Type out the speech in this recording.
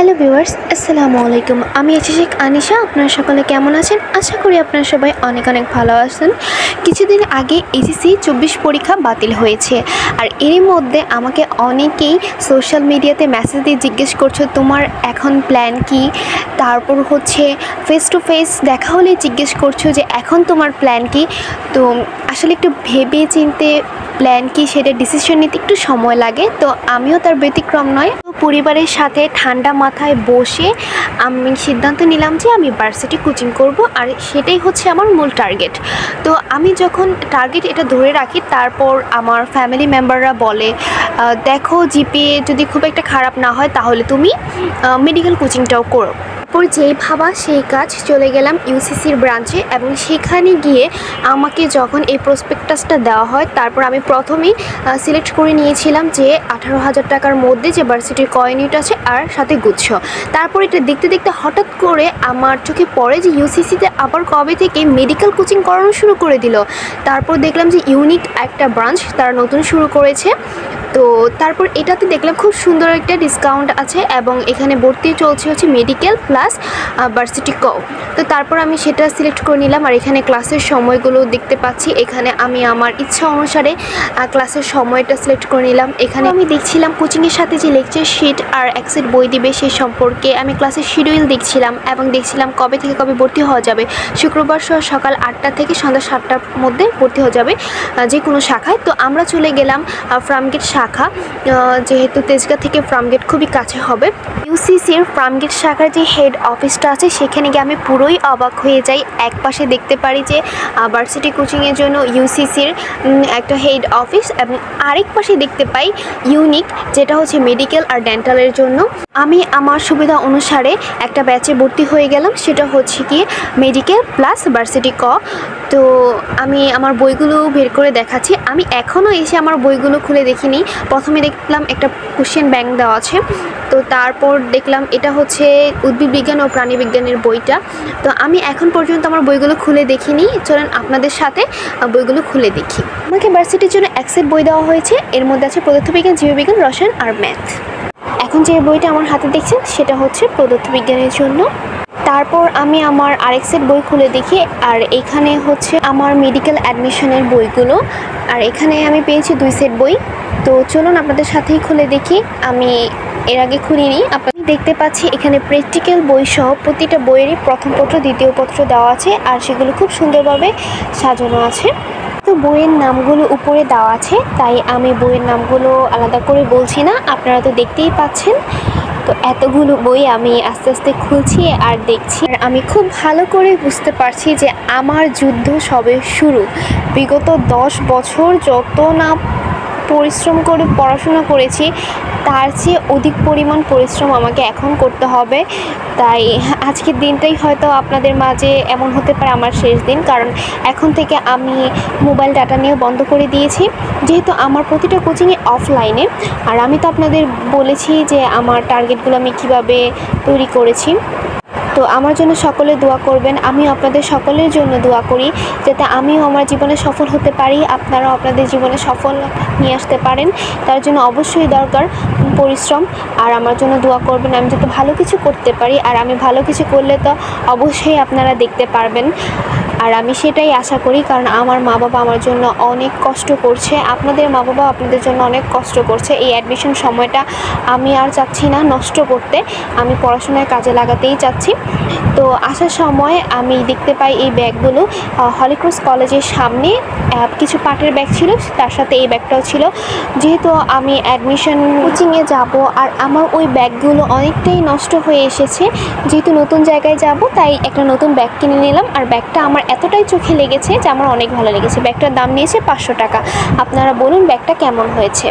Hello viewers, আসসালামু আলাইকুম। আমি আছি শেখ আনিশা। আপনারা সকলে কেমন আছেন? আশা করি আপনারা সবাই অনেক অনেক ভালো আছেন। কিছুদিন আগে এইচএসসি 24 পরীক্ষা বাতিল হয়েছে, আর এর মধ্যে আমাকে অনেকেই সোশ্যাল মিডিয়াতে মেসেজ দিয়ে জিজ্ঞেস করছো তোমার এখন প্ল্যান কি। তারপর হচ্ছে ফেস টু ফেস দেখা হলে জিজ্ঞেস করছো যে এখন তোমার প্ল্যান কি। তো আসলে একটু ভেবে চিনতে প্ল্যান কি সেটা ডিসিশন নিতে একটু সময় লাগে, তো আমিও তার ব্যতিক্রম নয়। পরিবারের সাথে ঠান্ডা মাথায় বসে আমি সিদ্ধান্ত নিলাম যে আমি ভার্সিটি কোচিং করব, আর সেটাই হচ্ছে আমার মূল টার্গেট। তো আমি যখন টার্গেট এটা ধরে রাখি, তারপর আমার ফ্যামিলি মেম্বাররা বলে দেখো জিপিএ যদি খুব একটা খারাপ না হয় তাহলে তুমি মেডিকেল কোচিংটাও করো। তারপর যেই ভাবা সেই কাজ, চলে গেলাম ইউসিসির ব্রাঞ্চে, এবং সেখানে গিয়ে আমাকে যখন এই প্রসপেক্টাসটা দেওয়া হয়, তারপর আমি প্রথমেই সিলেক্ট করে নিয়েছিলাম যে 18,000 টাকার মধ্যে যে ভার্সিটির কয়েনিট আছে আর সাথে গুচ্ছ। তারপর এটা দেখতে দেখতে হঠাৎ করে আমার চোখে পড়ে যে ইউসিসিতে আবার কবে থেকে মেডিকেল কোচিং করানো শুরু করে দিল। তারপর দেখলাম যে ইউনিক একটা ব্রাঞ্চ তারা নতুন শুরু করেছে। তো তারপর এটাতে দেখলাম খুব সুন্দর একটা ডিসকাউন্ট আছে, এবং এখানে ভর্তি চলছে হচ্ছে মেডিকেল প্লাস ভার্সিটি ক। তো তারপর আমি সেটা সিলেক্ট করে নিলাম, আর এখানে ক্লাসের সময়গুলো দেখতে পাচ্ছি। এখানে আমি আমার ইচ্ছা অনুসারে ক্লাসের সময়টা সিলেক্ট করে নিলাম। এখানে আমি দেখছিলাম কোচিংয়ের সাথে যে লেকচার শিট আর একসেট বই দিবে সেই সম্পর্কে আমি ক্লাসের শিডিউল দেখছিলাম, এবং দেখছিলাম কবে থেকে কবে ভর্তি হওয়া যাবে। শুক্রবার সকাল 8টা থেকে সন্ধ্যা 7টার মধ্যে ভর্তি হয়ে যাবে যে কোনো শাখায়। তো আমরা চলে গেলাম ফার্মগেট শাখা, যেহেতু তেজগাঁ থেকে ফার্মগেট খুবই কাছে হবে। ইউসিসির ফার্মগেট শাখার যে হেড অফিসটা আছে সেখানে গিয়ে আমি পুরোই অবাক হয়ে যাই। এক পাশে দেখতে পারি যে ভার্সিটি কোচিংয়ের জন্য ইউসিসির একটা হেড অফিস, এবং আরেক পাশে দেখতে পাই ইউনিক, যেটা হচ্ছে মেডিকেল আর ডেন্টালের জন্য। আমি আমার সুবিধা অনুসারে একটা ব্যাচে ভর্তি হয়ে গেলাম, সেটা হচ্ছে কি মেডিকেল প্লাস ভার্সিটি ক। তো আমি আমার বইগুলো বের করে দেখাচ্ছি। আমি এখনও এসে আমার বইগুলো খুলে দেখিনি। প্রথমে দেখলাম একটা কোশ্চেন ব্যাংক দেওয়া আছে, তো তারপর দেখলাম এটা হচ্ছে উদ্ভিদ বিজ্ঞান ও প্রাণী বিজ্ঞানের বইটা। তো আমি এখন পর্যন্ত আমার বইগুলো খুলে দেখিনি, চলেন আপনাদের সাথে বইগুলো খুলে দেখি। আমাকে ভার্সিটির জন্য একসেট বই দেওয়া হয়েছে, এর মধ্যে আছে পদার্থবিজ্ঞান, জীববিজ্ঞান, রসায়ন আর ম্যাথ। এখন যে বইটা আমার হাতে দেখছেন সেটা হচ্ছে পদার্থবিজ্ঞানের জন্য। তারপর আমি আমার আরেক সেট বই খুলে দেখি, আর এখানে হচ্ছে আমার মেডিকেল অ্যাডমিশনের বইগুলো, আর এখানে আমি পেয়েছি 2 সেট বই। তো চলুন আপনাদের সাথেই খুলে দেখি, আমি এর আগে খুলিনি। আপনি দেখতে পাচ্ছি এখানে প্র্যাকটিক্যাল বই সহ প্রতিটা বইয়েরই প্রথম পত্র দ্বিতীয় পত্র দেওয়া আছে, আর সেগুলো খুব সুন্দরভাবে সাজানো আছে। তো বইয়ের নামগুলো উপরে দেওয়া আছে, তাই আমি বইয়ের নামগুলো আলাদা করে বলছি না, আপনারা তো দেখতেই পাচ্ছেন। তো এতগুলো বই আমি আস্তে আস্তে খুলছি আর দেখছি, আর আমি খুব ভালো করে বুঝতে পারছি যে আমার যুদ্ধ সবে শুরু। বিগত 10 বছর যত না পরিশ্রম করে পড়াশোনা করেছি, তার চেয়ে অধিক পরিমাণ পরিশ্রম আমাকে এখন করতে হবে। তাই আজকের দিনটাই হয়তো আপনাদের মাঝে এমন হতে পারে আমার শেষ দিন, কারণ এখন থেকে আমি মোবাইল ডাটা নিয়ে বন্ধ করে দিয়েছি, যেহেতু আমার প্রতিটা কোচিংয়ে অফলাইনে। আর আমি তো আপনাদের বলেছি যে আমার টার্গেটগুলো আমি কিভাবে তৈরি করেছি। তো আমার জন্য সকলে দোয়া করবেন, আমিও আপনাদের সকলের জন্য দোয়া করি যাতে আমিও আমার জীবনে সফল হতে পারি, আপনারাও আপনাদের জীবনে সফল নিয়ে আসতে পারেন। তার জন্য অবশ্যই দরকার পরিশ্রম, আর আমার জন্য দোয়া করবেন আমি যাতে ভালো কিছু করতে পারি। আর আমি ভালো কিছু করলে তো অবশ্যই আপনারা দেখতে পারবেন, আর আমি সেটাই আশা করি, কারণ আমার মা বাবা আমার জন্য অনেক কষ্ট করছে, আপনাদের মা বাবা আপনাদের জন্য অনেক কষ্ট করছে। এই অ্যাডমিশন সময়টা আমি আর চাচ্ছি না নষ্ট করতে, আমি পড়াশোনায় কাজে লাগাতেই চাচ্ছি। তো আসার সময় আমি দেখতে পাই এই ব্যাগগুলো হলিক্রস কলেজের সামনে কিছু পাটের ব্যাগ ছিল, তার সাথে এই ব্যাগটাও ছিল। যেহেতু আমি অ্যাডমিশন কোচিংয়ে যাব, আর আমার ওই ব্যাগগুলো অনেকটাই নষ্ট হয়ে এসেছে, যেহেতু নতুন জায়গায় যাব তাই একটা নতুন ব্যাগ কিনে নিলাম। আর ব্যাগটা আমার এতটাই চোখে লেগেছে যে আমার অনেক ভালো লেগেছে। ব্যাগটার দাম নিয়েছে 500 টাকা। আপনারা বলুন ব্যাগটা কেমন হয়েছে।